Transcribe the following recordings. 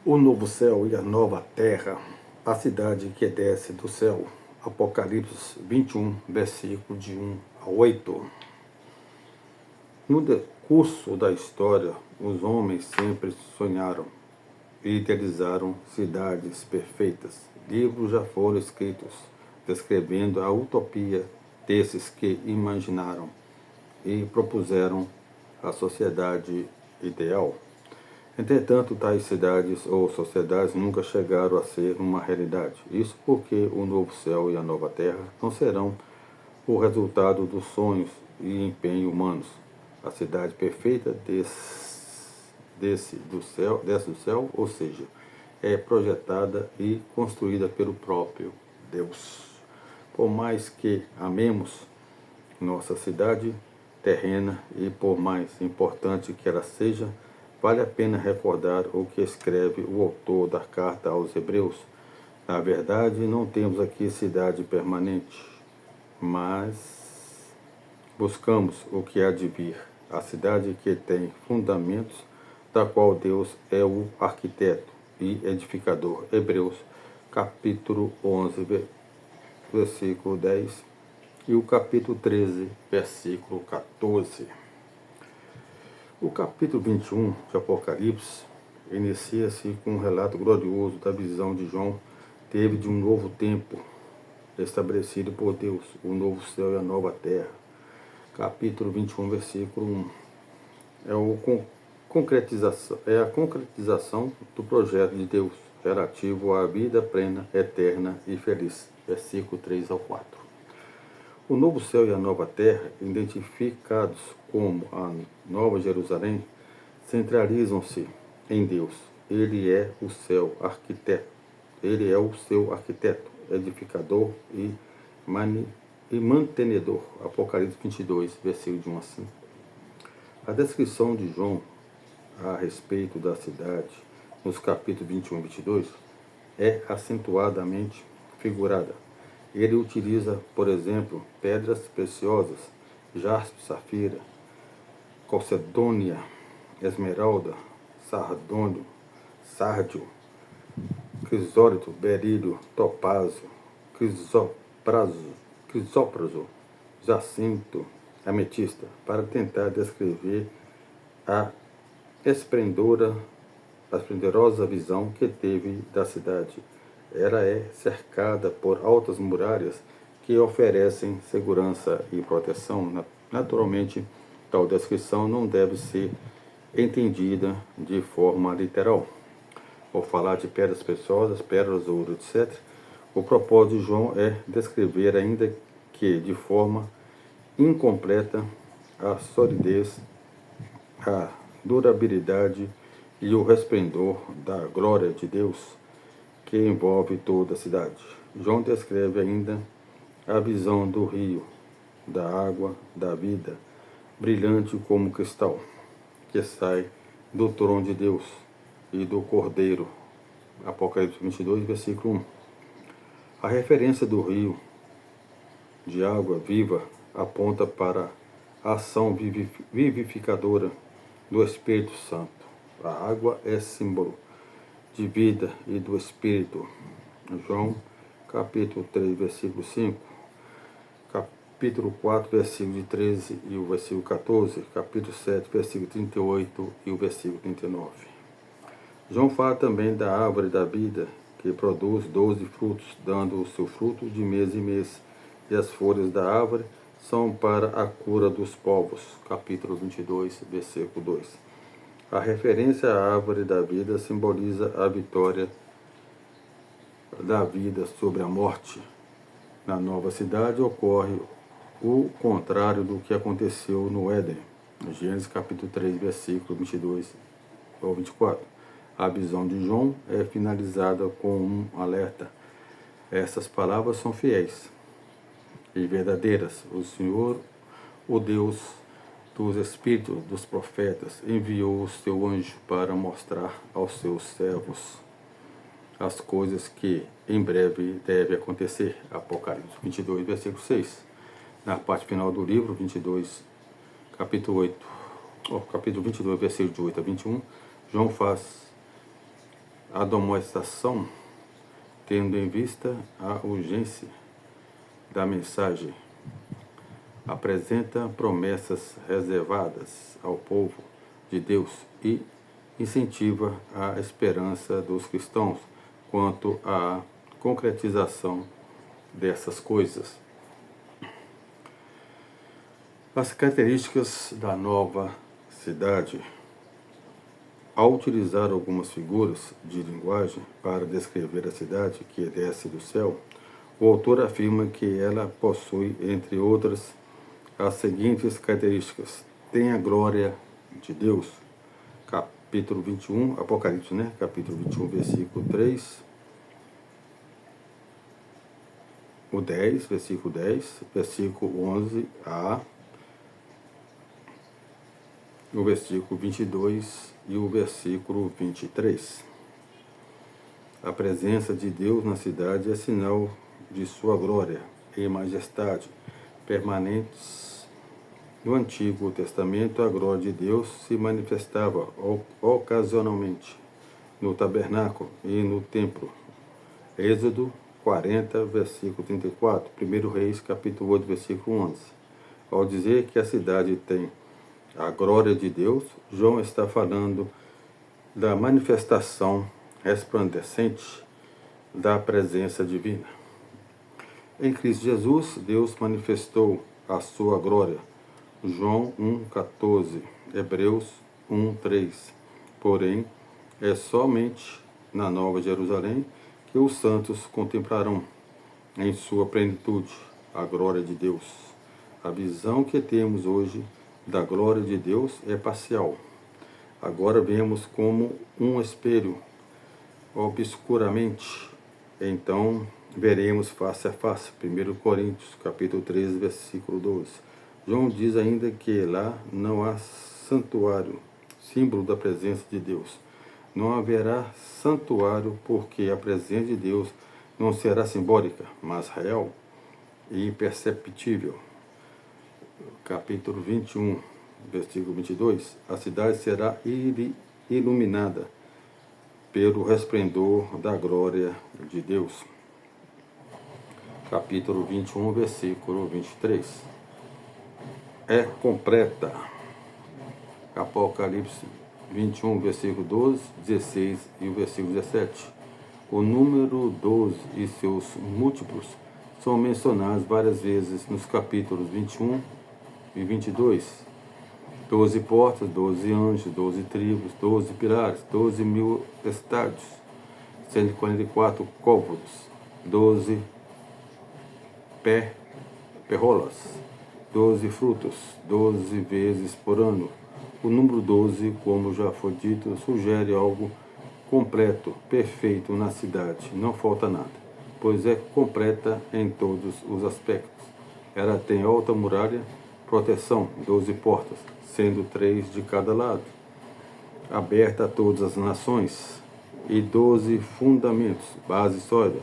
O novo céu e a nova terra, a cidade que desce do céu. Apocalipse 21, versículo de 1 a 8. No decurso da história, os homens sempre sonharam e idealizaram cidades perfeitas. Livros já foram escritos descrevendo a utopia desses que imaginaram e propuseram a sociedade ideal. Entretanto, tais cidades ou sociedades nunca chegaram a ser uma realidade. Isso porque o novo céu e a nova terra não serão o resultado dos sonhos e empenho humanos. A cidade perfeita desce do céu, ou seja, é projetada e construída pelo próprio Deus. Por mais que amemos nossa cidade terrena e por mais importante que ela seja, vale a pena recordar o que escreve o autor da carta aos Hebreus. Na verdade, não temos aqui cidade permanente, mas buscamos o que há de vir, a cidade que tem fundamentos, da qual Deus é o arquiteto e edificador. Hebreus, capítulo 11, versículo 10 e o capítulo 13, versículo 14. O capítulo 21 de Apocalipse inicia-se com um relato glorioso da visão de João teve de um novo tempo estabelecido por Deus, o novo céu e a nova terra. Capítulo 21, versículo 1. É a concretização do projeto de Deus relativo à vida plena, eterna e feliz. Versículo 3 ao 4. O novo céu e a nova terra, identificados como a Nova Jerusalém, centralizam-se em Deus. Ele é o seu arquiteto. Ele é o seu arquiteto, edificador e mantenedor. Apocalipse 22, versículo de 1 a 5. A descrição de João a respeito da cidade, nos capítulos 21 e 22, é acentuadamente figurada. Ele utiliza, por exemplo, pedras preciosas, jaspe, safira, calcedônia, esmeralda, sardônio, sárdio, crisólito, berílio, topázio, crisópraso, jacinto, ametista, para tentar descrever a esplendorosa visão que teve da cidade. Ela é cercada por altas muralhas que oferecem segurança e proteção. Naturalmente, tal descrição não deve ser entendida de forma literal. Ao falar de pedras preciosas, pérolas, ouro, etc., o propósito de João é descrever, ainda que de forma incompleta, a solidez, a durabilidade e o resplendor da glória de Deus que envolve toda a cidade. João descreve ainda a visão do rio, da água, da vida, brilhante como cristal, que sai do trono de Deus e do Cordeiro. Apocalipse 22, versículo 1. A referência do rio de água viva aponta para a ação vivificadora do Espírito Santo. A água é símbolo de vida e do Espírito. João, capítulo 3, versículo 5, capítulo 4, versículo de 13 e o versículo 14, capítulo 7, versículo 38 e o versículo 39. João fala também da árvore da vida, que produz 12 frutos, dando o seu fruto de mês em mês, e as folhas da árvore são para a cura dos povos. Capítulo 22, versículo 2. A referência à árvore da vida simboliza a vitória da vida sobre a morte. Na nova cidade ocorre o contrário do que aconteceu no Éden. Gênesis capítulo 3, versículo 22 ao 24. A visão de João é finalizada com um alerta. Essas palavras são fiéis e verdadeiras. O Senhor, o Deus dos Espíritos dos profetas, enviou o seu anjo para mostrar aos seus servos as coisas que em breve devem acontecer. Apocalipse 22, versículo 6. Na parte final do livro, 22, capítulo 22, versículo de 8 a 21, João faz admoestação, tendo em vista a urgência da mensagem, apresenta promessas reservadas ao povo de Deus e incentiva a esperança dos cristãos quanto à concretização dessas coisas. As características da nova cidade. Ao utilizar algumas figuras de linguagem para descrever a cidade que desce do céu, o autor afirma que ela possui, entre outras, as seguintes características: tem a glória de Deus, capítulo 21, Apocalipse, capítulo 21, versículo 3, o 10, versículo 10, versículo 11a, o versículo 22 e o versículo 23. A presença de Deus na cidade é sinal de sua glória e majestade permanentes. No Antigo Testamento, a glória de Deus se manifestava ocasionalmente no tabernáculo e no templo. Êxodo 40, versículo 34, 1 Reis, capítulo 8, versículo 11. Ao dizer que a cidade tem a glória de Deus, João está falando da manifestação resplandecente da presença divina. Em Cristo Jesus, Deus manifestou a sua glória. João 1,14, Hebreus 1,3. Porém, é somente na Nova Jerusalém que os santos contemplarão em sua plenitude a glória de Deus. A visão que temos hoje da glória de Deus é parcial. Agora vemos como um espelho, obscuramente. Então veremos face a face. 1 Coríntios, capítulo 13, versículo 12. João diz ainda que lá não há santuário, símbolo da presença de Deus. Não haverá santuário porque a presença de Deus não será simbólica, mas real e imperceptível. Capítulo 21, versículo 22. A cidade será iluminada pelo resplendor da glória de Deus. Capítulo 21, versículo 23. É completa. Apocalipse 21, versículo 12, 16 e o versículo 17. O número 12 e seus múltiplos são mencionados várias vezes nos capítulos 21 e 22. 12 portas, 12 anjos, 12 tribos, 12 pilares, 12 mil estádios, 144 côvados, 12 perrolas, 12 frutos, 12 vezes por ano. O número 12, como já foi dito, sugere algo completo, perfeito na cidade. Não falta nada, pois é completa em todos os aspectos. Ela tem alta muralha, proteção, 12 portas, sendo 3 de cada lado, aberta a todas as nações, e 12 fundamentos, base sólida.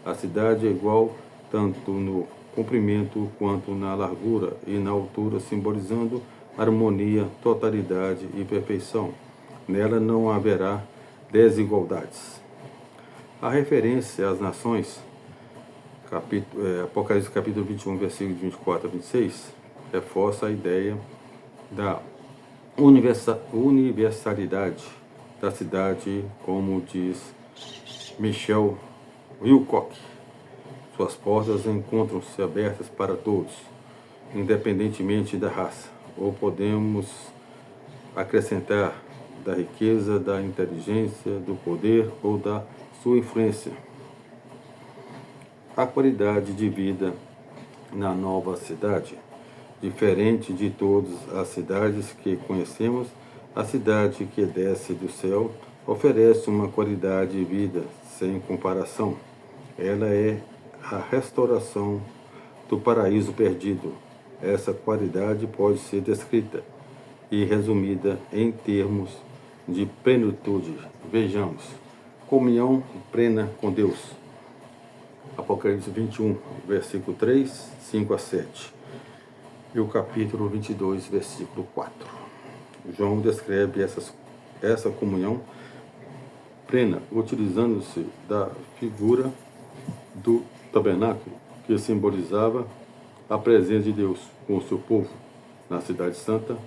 A cidade é igual tanto no comprimento quanto na largura e na altura, simbolizando harmonia, totalidade e perfeição. Nela não haverá desigualdades. A referência às nações, Apocalipse capítulo 21, versículos 24 a 26, reforça a ideia da universalidade da cidade, como diz Michel Wilcock. Suas portas encontram-se abertas para todos, independentemente da raça. Ou podemos acrescentar da riqueza, da inteligência, do poder ou da sua influência. A qualidade de vida na nova cidade. Diferente de todas as cidades que conhecemos, a cidade que desce do céu oferece uma qualidade de vida sem comparação. Ela é a restauração do paraíso perdido. Essa qualidade pode ser descrita e resumida em termos de plenitude. Vejamos: comunhão plena com Deus. Apocalipse 21, versículo 3, 5 a 7. E o capítulo 22, versículo 4. João descreve essa comunhão plena, utilizando-se da figura do tabernáculo, que simbolizava a presença de Deus com o seu povo. Na cidade santa,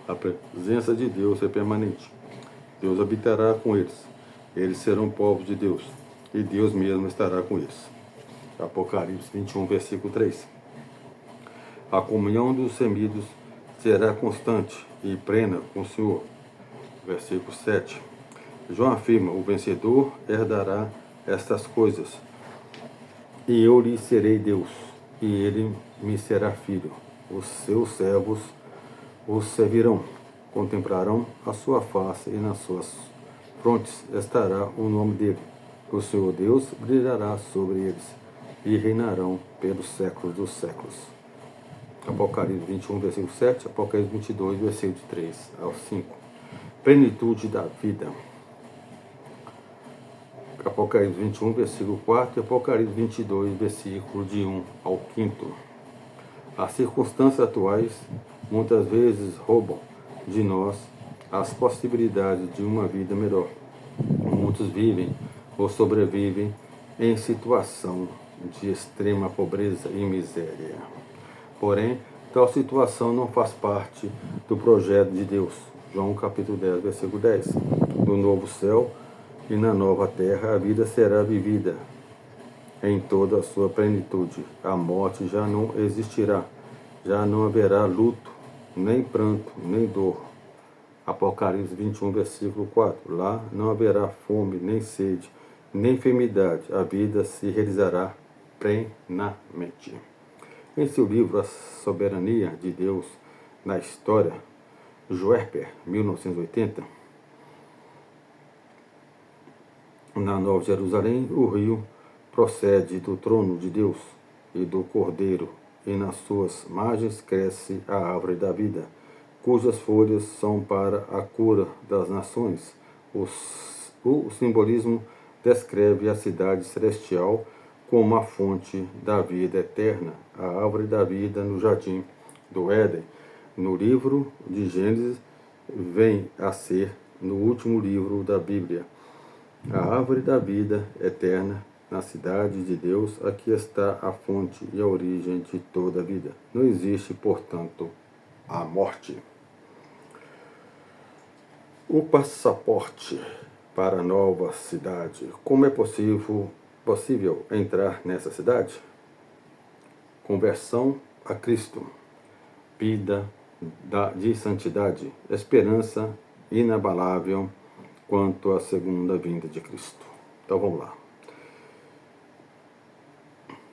a presença de Deus é permanente. Deus habitará com eles. Eles serão povos de Deus, e Deus mesmo estará com eles. Apocalipse 21, versículo 3. A comunhão dos remidos será constante e plena com o Senhor. Versículo 7. João afirma: o vencedor herdará estas coisas, e eu lhe serei Deus, e ele me será filho. Os seus servos os servirão, contemplarão a sua face, e nas suas frontes estará o nome dele. O Senhor Deus brilhará sobre eles, e reinarão pelos séculos dos séculos. Apocalipse 21, versículo 7, Apocalipse 22, versículo 3 ao 5. Plenitude da vida. Apocalipse 21, versículo 4 e Apocalipse 22, versículo de 1 ao 5. As circunstâncias atuais muitas vezes roubam de nós as possibilidades de uma vida melhor. Muitos vivem ou sobrevivem em situação de extrema pobreza e miséria. Porém, tal situação não faz parte do projeto de Deus. João capítulo 10, versículo 10. No novo céu e na nova terra a vida será vivida em toda a sua plenitude. A morte já não existirá, já não haverá luto, nem pranto, nem dor. Apocalipse 21, versículo 4. Lá não haverá fome, nem sede, nem enfermidade. A vida se realizará plenamente. Em seu livro A Soberania de Deus na História, Joerper, 1980, na Nova Jerusalém, o rio procede do trono de Deus e do Cordeiro, e nas suas margens cresce a árvore da vida, cujas folhas são para a cura das nações. O simbolismo descreve a cidade celestial como a fonte da vida eterna, a árvore da vida no jardim do Éden. No livro de Gênesis, vem a ser no último livro da Bíblia. A árvore da vida eterna, na cidade de Deus, aqui está a fonte e a origem de toda a vida. Não existe, portanto, a morte. O passaporte para a nova cidade. Como é possível entrar nessa cidade? Conversão a Cristo, vida de santidade, esperança inabalável quanto à segunda vinda de Cristo. Então vamos lá.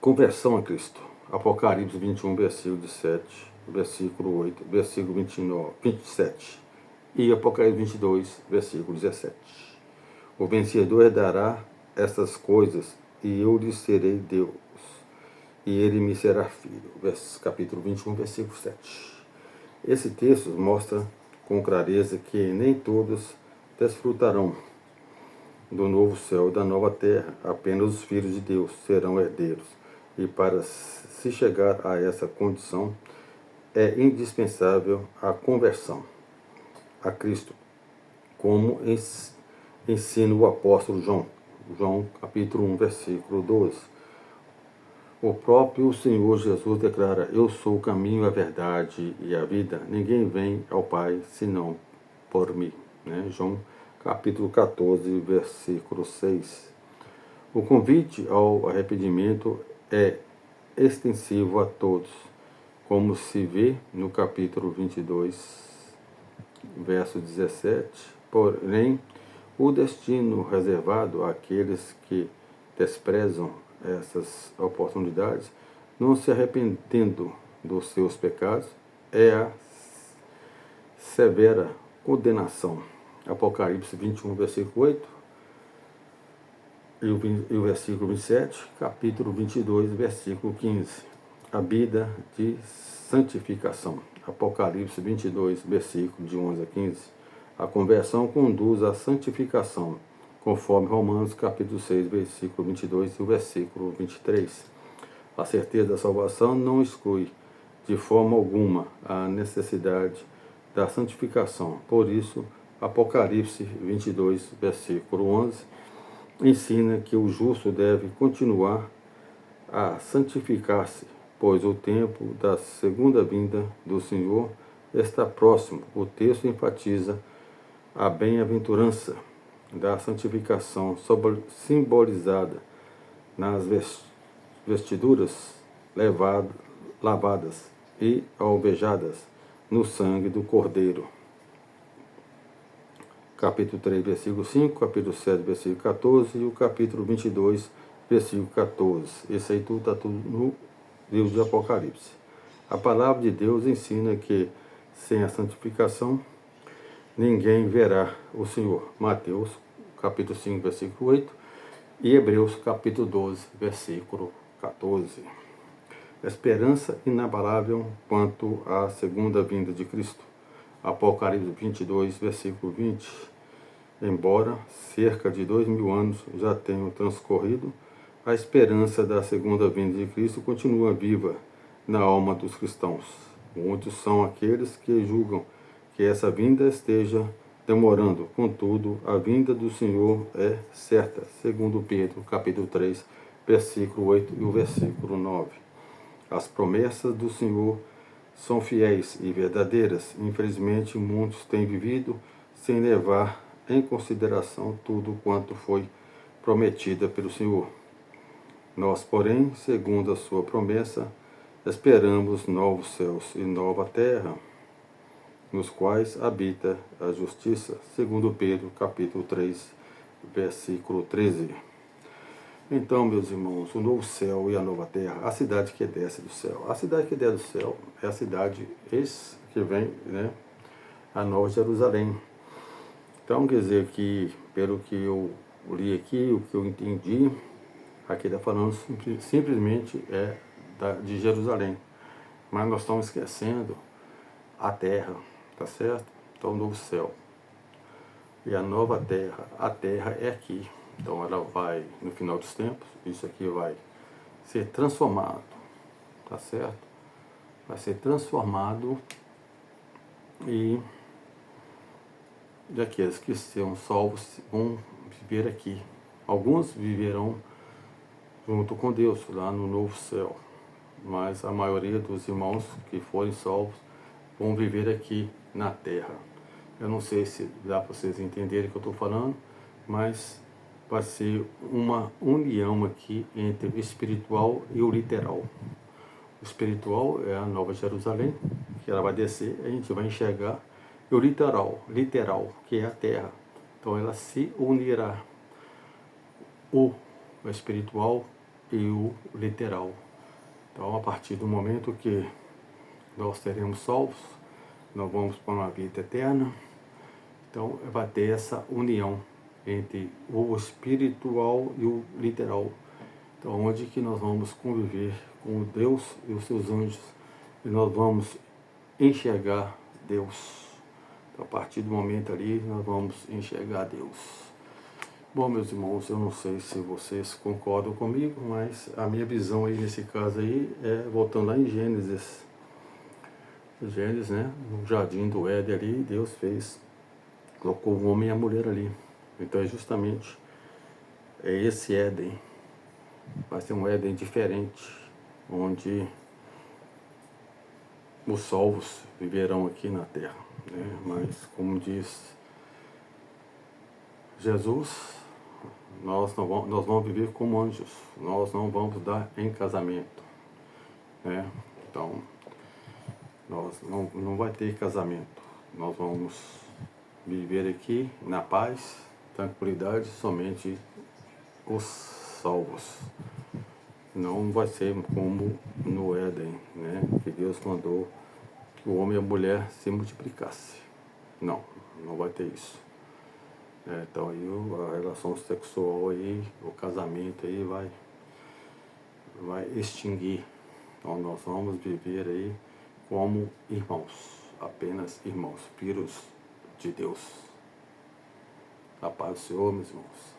Conversão a Cristo. Apocalipse 21, versículo 7, versículo 8, versículo 29, 27 e Apocalipse 22, versículo 17. O vencedor herdará estas coisas, e eu lhe serei Deus, e ele me será filho. Capítulo 21, versículo 7. Esse texto mostra com clareza que nem todos desfrutarão do novo céu e da nova terra. Apenas os filhos de Deus serão herdeiros. E para se chegar a essa condição, é indispensável a conversão a Cristo, como ensina o apóstolo João. João capítulo 1, versículo 12. O próprio Senhor Jesus declara: eu sou o caminho, a verdade e a vida. Ninguém vem ao Pai senão por mim. João capítulo 14, versículo 6. O convite ao arrependimento é extensivo a todos, como se vê no capítulo 22, verso 17. Porém, o destino reservado àqueles que desprezam essas oportunidades, não se arrependendo dos seus pecados, é a severa condenação. Apocalipse 21, versículo 8 e o versículo 27, capítulo 22, versículo 15. A vida de santificação. Apocalipse 22, versículo de 11 a 15. A conversão conduz à santificação, conforme Romanos capítulo 6, versículo 22 e o versículo 23. A certeza da salvação não exclui de forma alguma a necessidade da santificação. Por isso, Apocalipse 22, versículo 11, ensina que o justo deve continuar a santificar-se, pois o tempo da segunda vinda do Senhor está próximo. O texto enfatiza a bem-aventurança da santificação simbolizada nas vestiduras lavadas e alvejadas no sangue do Cordeiro. Capítulo 3, versículo 5, capítulo 7, versículo 14 e o capítulo 22, versículo 14. Esse aí tudo está tudo no livro de Apocalipse. A palavra de Deus ensina que sem a santificação ninguém verá o Senhor. Mateus, capítulo 5, versículo 8 e Hebreus, capítulo 12, versículo 14. Esperança inabalável quanto à segunda vinda de Cristo. Apocalipse 22, versículo 20. Embora cerca de 2000 anos já tenham transcorrido, a esperança da segunda vinda de Cristo continua viva na alma dos cristãos. Muitos são aqueles que julgam que essa vinda esteja demorando, contudo, a vinda do Senhor é certa, segundo Pedro, capítulo 3, versículo 8 e o versículo 9. As promessas do Senhor são fiéis e verdadeiras. Infelizmente, muitos têm vivido sem levar em consideração tudo quanto foi prometida pelo Senhor. Nós, porém, segundo a sua promessa, esperamos novos céus e nova terra, nos quais habita a justiça, segundo Pedro, capítulo 3, versículo 13. Então, meus irmãos, o novo céu e a nova terra, a cidade que desce do céu. A cidade que desce do céu é a cidade que vem, né, a Nova Jerusalém. Então, quer dizer que, pelo que eu li aqui, o que eu entendi, aqui está falando simplesmente de Jerusalém. Mas nós estamos esquecendo a terra, tá certo? Então, o novo céu e a nova terra. A terra é aqui. Então ela vai, no final dos tempos, isso aqui vai ser transformado, tá certo? Vai ser transformado e aqueles que serão salvos vão viver aqui. Alguns viverão junto com Deus, lá no novo céu. Mas a maioria dos irmãos que forem salvos vão viver aqui na terra. Eu não sei se dá para vocês entenderem o que eu estou falando, mas vai ser uma união aqui entre o espiritual e o literal. O espiritual é a Nova Jerusalém, que ela vai descer, a gente vai enxergar, e o literal, que é a terra. Então ela se unirá, o espiritual e o literal. Então, a partir do momento que nós seremos salvos, nós vamos para uma vida eterna. Então, vai ter essa união entre o espiritual e o literal. Então, onde que nós vamos conviver com Deus e os seus anjos, e nós vamos enxergar Deus. Então, a partir do momento ali, nós vamos enxergar Deus. Bom, meus irmãos, eu não sei se vocês concordam comigo, mas a minha visão aí nesse caso aí é, voltando lá em Gênesis, né, no jardim do Éden ali, Deus colocou o homem e a mulher ali. Então é justamente esse Éden, vai ser um Éden diferente, onde os salvos viverão aqui na terra, né? Mas como diz Jesus, nós vamos viver como anjos, nós não vamos dar em casamento, né? Então, nós não vai ter casamento, nós vamos viver aqui na paz, tranquilidade, somente os salvos. Não vai ser como no Éden, né? Que Deus mandou que o homem e a mulher se multiplicassem. Não vai ter isso. Então aí a relação sexual aí, o casamento aí vai extinguir. Então nós vamos viver aí como irmãos, apenas irmãos, filhos de Deus. A paz do Senhor, meus irmãos.